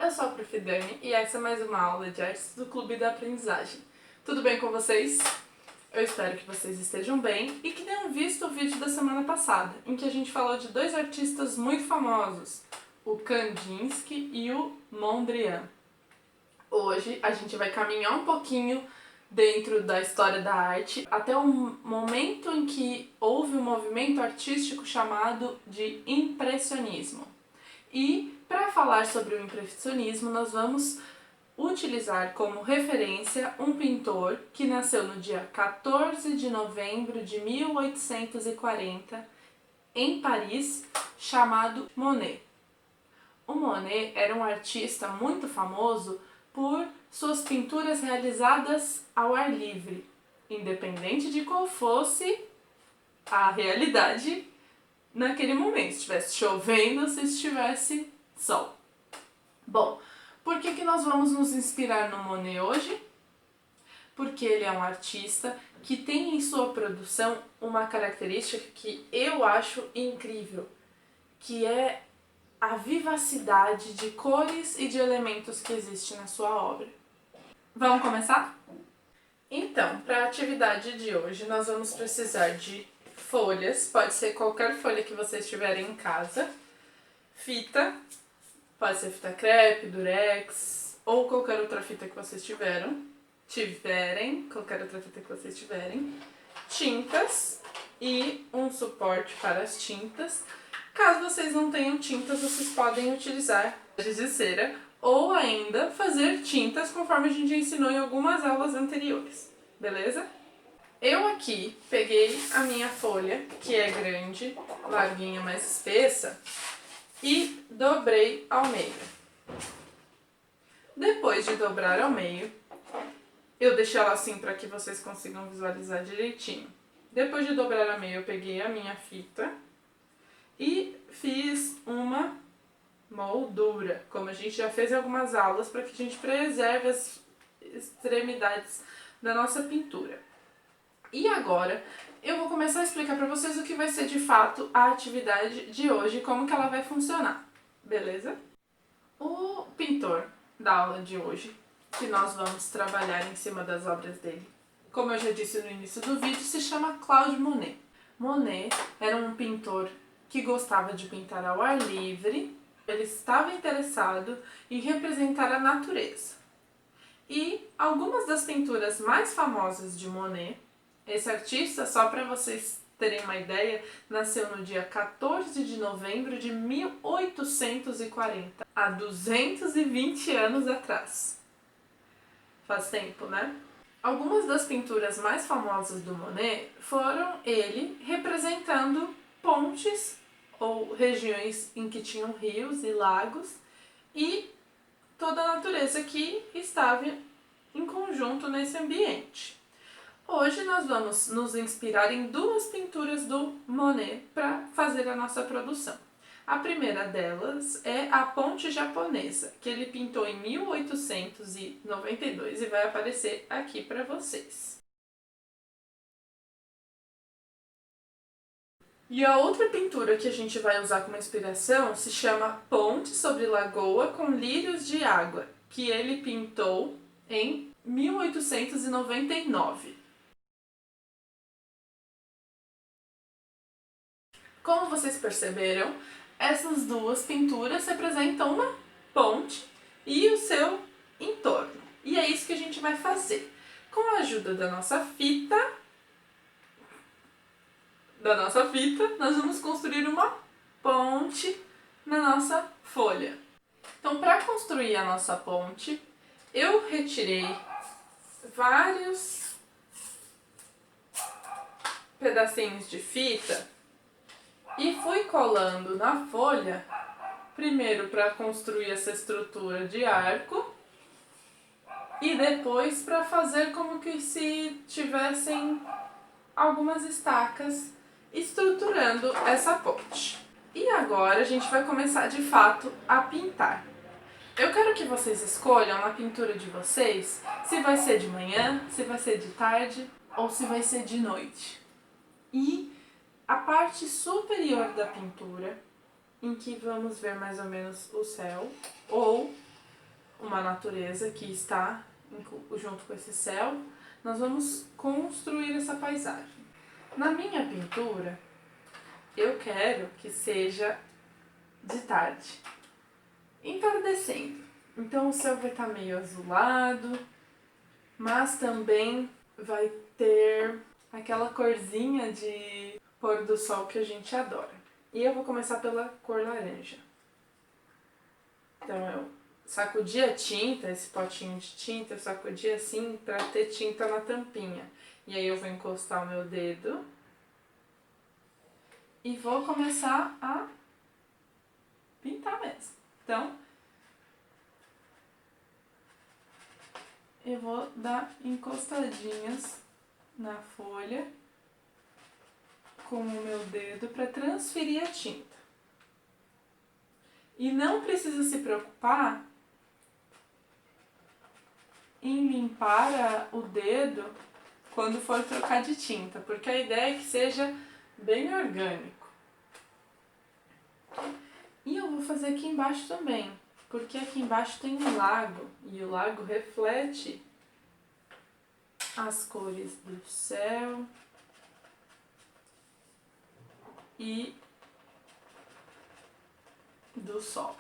eu sou a Prof. Dani e essa é mais uma aula de artes do Clube da Aprendizagem. Tudo bem com vocês? Eu espero que vocês estejam bem e que tenham visto o vídeo da semana passada, em que a gente falou de dois artistas muito famosos, o Kandinsky e o Mondrian. Hoje a gente vai caminhar um pouquinho dentro da história da arte até o momento em que houve um movimento artístico chamado de impressionismo. E para falar sobre o impressionismo, nós vamos utilizar como referência um pintor que nasceu no dia 14 de novembro de 1840 em Paris, chamado Monet. O Monet era um artista muito famoso por suas pinturas realizadas ao ar livre, independente de qual fosse a realidade naquele momento, se estivesse chovendo, se estivesse sol. Bom, por que nós vamos nos inspirar no Monet hoje? Porque ele é um artista que tem em sua produção uma característica que eu acho incrível, que é a vivacidade de cores e de elementos que existe na sua obra. Vamos começar? Então, para a atividade de hoje, nós vamos precisar de folhas, pode ser qualquer folha que vocês tiverem em casa, fita, pode ser fita crepe, durex, ou qualquer outra fita que vocês tiverem, tintas e um suporte para as tintas. Caso vocês não tenham tintas, vocês podem utilizar giz de cera ou ainda fazer tintas conforme a gente ensinou em algumas aulas anteriores, beleza? Eu aqui peguei a minha folha, que é grande, larguinha, mais espessa, e dobrei ao meio. Depois de dobrar ao meio, eu deixei ela assim para que vocês consigam visualizar direitinho. Depois de dobrar ao meio, eu peguei a minha fita e fiz uma moldura, como a gente já fez em algumas aulas, para que a gente preserve as extremidades da nossa pintura. E agora eu vou começar a explicar para vocês o que vai ser de fato a atividade de hoje, como que ela vai funcionar, beleza? O pintor da aula de hoje, que nós vamos trabalhar em cima das obras dele, como eu já disse no início do vídeo, se chama Claude Monet. Monet era um pintor que gostava de pintar ao ar livre, ele estava interessado em representar a natureza. E algumas das pinturas mais famosas de Monet, esse artista, só para vocês terem uma ideia, nasceu no dia 14 de novembro de 1840, há 220 anos atrás. Faz tempo, né? Algumas das pinturas mais famosas do Monet foram ele representando pontes ou regiões em que tinham rios e lagos e toda a natureza que estava em conjunto nesse ambiente. Hoje nós vamos nos inspirar em duas pinturas do Monet para fazer a nossa produção. A primeira delas é a Ponte Japonesa, que ele pintou em 1892 e vai aparecer aqui para vocês. E a outra pintura que a gente vai usar como inspiração se chama Ponte sobre Lagoa com Lírios de Água, que ele pintou em 1899. Como vocês perceberam, essas duas pinturas representam uma ponte e o seu entorno. E é isso que a gente vai fazer. Com a ajuda da nossa fita, nós vamos construir uma ponte na nossa folha. Então, para construir a nossa ponte, eu retirei vários pedacinhos de fita e fui colando na folha, primeiro para construir essa estrutura de arco e depois para fazer como que se tivessem algumas estacas estruturando essa ponte. E agora a gente vai começar de fato a pintar. Eu quero que vocês escolham na pintura de vocês se vai ser de manhã, se vai ser de tarde ou se vai ser de noite. E a parte superior da pintura, em que vamos ver mais ou menos o céu, ou uma natureza que está junto com esse céu, nós vamos construir essa paisagem. Na minha pintura, eu quero que seja de tarde, entardecendo. Então o céu vai estar meio azulado, mas também vai ter aquela corzinha de pôr do sol que a gente adora. E eu vou começar pela cor laranja. Então eu sacudi a tinta, esse potinho de tinta, eu sacudi assim pra ter tinta na tampinha. E aí eu vou encostar o meu dedo e vou começar a pintar mesmo. Então, eu vou dar encostadinhas na folha com o meu dedo para transferir a tinta. E não precisa se preocupar em limpar o dedo quando for trocar de tinta, porque a ideia é que seja bem orgânico. E eu vou fazer aqui embaixo também, porque aqui embaixo tem um lago, e o lago reflete as cores do céu e do sol.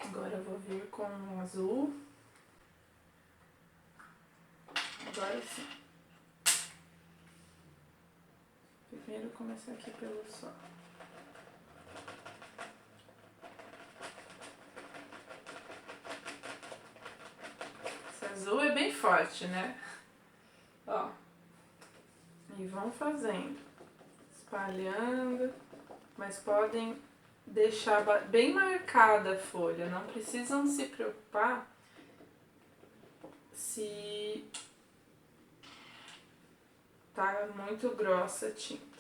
Agora eu vou vir com o azul. Agora sim. Primeiro começar aqui pelo sol. Esse azul é bem forte, né? Ó. E vão fazendo. Espalhando. Mas podem deixar bem marcada a folha. Não precisam se preocupar se tá muito grossa a tinta.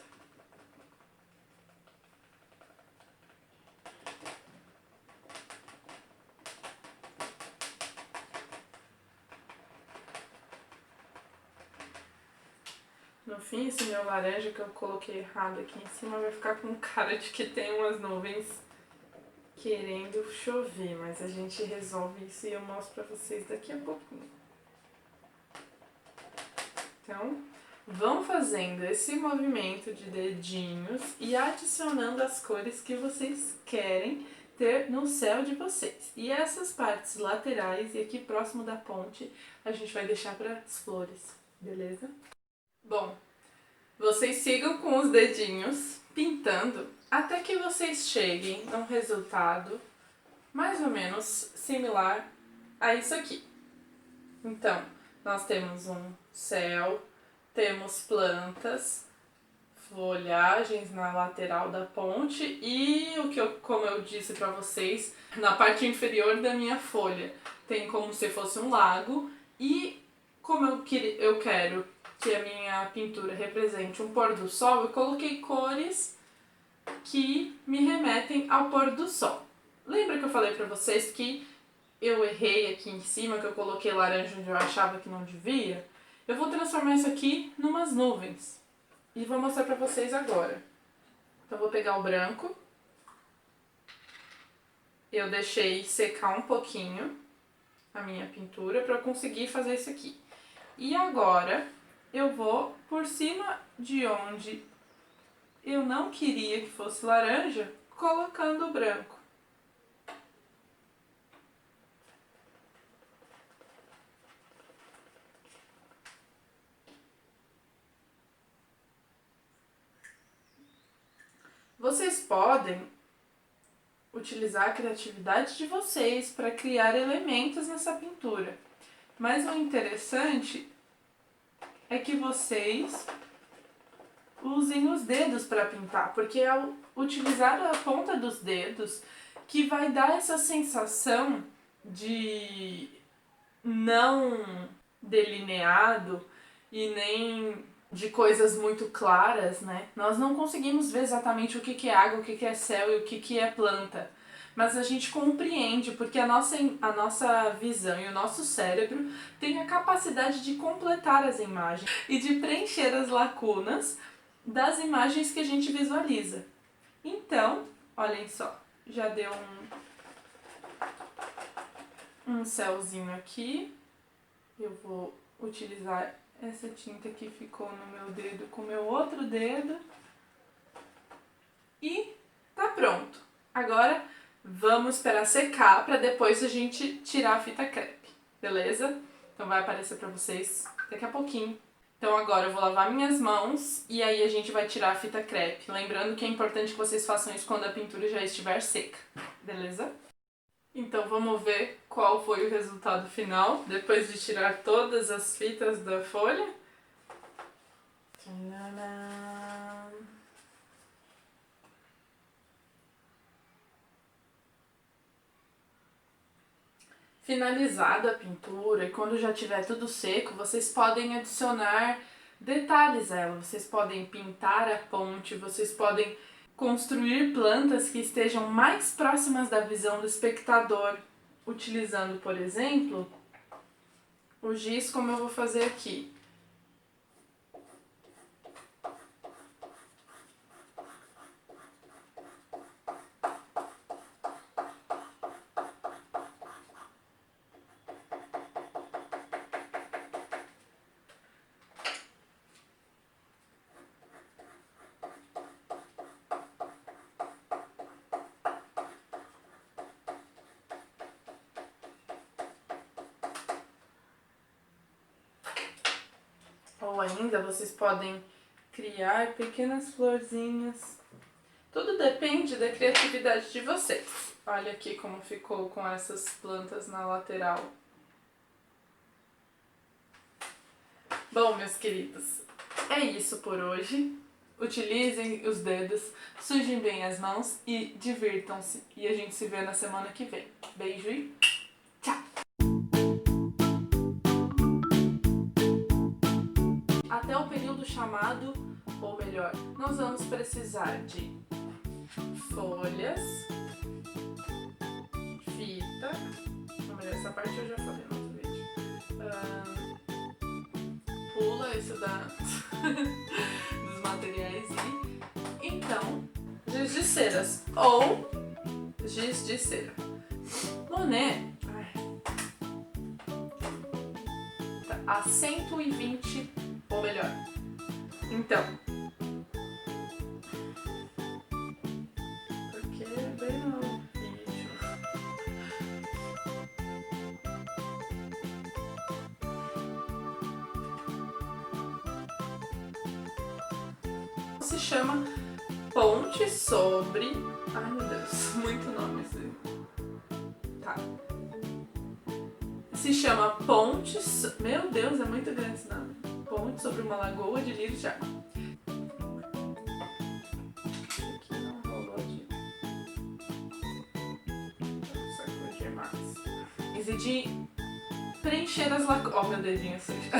No fim, esse meu laranja que eu coloquei errado aqui em cima vai ficar com cara de que tem umas nuvens querendo chover, mas a gente resolve isso e eu mostro pra vocês daqui a pouquinho. Então, vão fazendo esse movimento de dedinhos e adicionando as cores que vocês querem ter no céu de vocês. E essas partes laterais e aqui próximo da ponte a gente vai deixar para as flores, beleza? Bom, vocês sigam com os dedinhos pintando até que vocês cheguem a um resultado mais ou menos similar a isso aqui. Então, nós temos um céu, temos plantas, folhagens na lateral da ponte e o que como eu disse para vocês, na parte inferior da minha folha tem como se fosse um lago e como eu quero que a minha pintura represente um pôr do sol, eu coloquei cores que me remetem ao pôr do sol. Lembra que eu falei para vocês que eu errei aqui em cima, que eu coloquei laranja onde eu achava que não devia? Eu vou transformar isso aqui numas nuvens e vou mostrar pra vocês agora. Então vou pegar o branco, eu deixei secar um pouquinho a minha pintura para eu conseguir fazer isso aqui. E agora eu vou por cima de onde eu não queria que fosse laranja, colocando o branco. Vocês podem utilizar a criatividade de vocês para criar elementos nessa pintura. Mas o interessante é que vocês usem os dedos para pintar, porque é ao utilizar a ponta dos dedos que vai dar essa sensação de não delineado e nem de coisas muito claras, né? Nós não conseguimos ver exatamente o que é água, o que é céu e o que é planta. Mas a gente compreende, porque a nossa visão e o nosso cérebro tem a capacidade de completar as imagens e de preencher as lacunas das imagens que a gente visualiza. Então, olhem só, já deu um céuzinho aqui. Eu vou utilizar essa tinta que ficou no meu dedo com o meu outro dedo. E tá pronto. Agora vamos esperar secar para depois a gente tirar a fita crepe, beleza? Então vai aparecer para vocês daqui a pouquinho. Então agora eu vou lavar minhas mãos e aí a gente vai tirar a fita crepe. Lembrando que é importante que vocês façam isso quando a pintura já estiver seca, beleza? Então vamos ver qual foi o resultado final depois de tirar todas as fitas da folha. Tcharam! Finalizada a pintura e quando já tiver tudo seco, vocês podem adicionar detalhes a ela. Vocês podem pintar a ponte, vocês podem construir plantas que estejam mais próximas da visão do espectador, utilizando, por exemplo, o giz como eu vou fazer aqui. Ou ainda vocês podem criar pequenas florzinhas. Tudo depende da criatividade de vocês. Olha aqui como ficou com essas plantas na lateral. Bom, meus queridos, é isso por hoje. Utilizem os dedos, sujem bem as mãos e divirtam-se. E a gente se vê na semana que vem. Beijo e tchau! Até o período chamado, ou melhor, nós vamos precisar de folhas, fita, ou melhor, essa parte eu já falei no outro vídeo, pula isso dos materiais e, então, giz de ceras, ou giz de cera. Monet tá a 120, ou melhor, então, porque é bem no vídeo. Se chama Ponte sobre... Ai meu Deus, muito nome esse. Tá. Se chama Ponte... Meu Deus, é muito grande esse nome. Ponte sobre uma lagoa de lírios de água. Aqui não rolou de... Só corrigir mais. E de preencher as lacunas... Ó, meu dedinho sujo.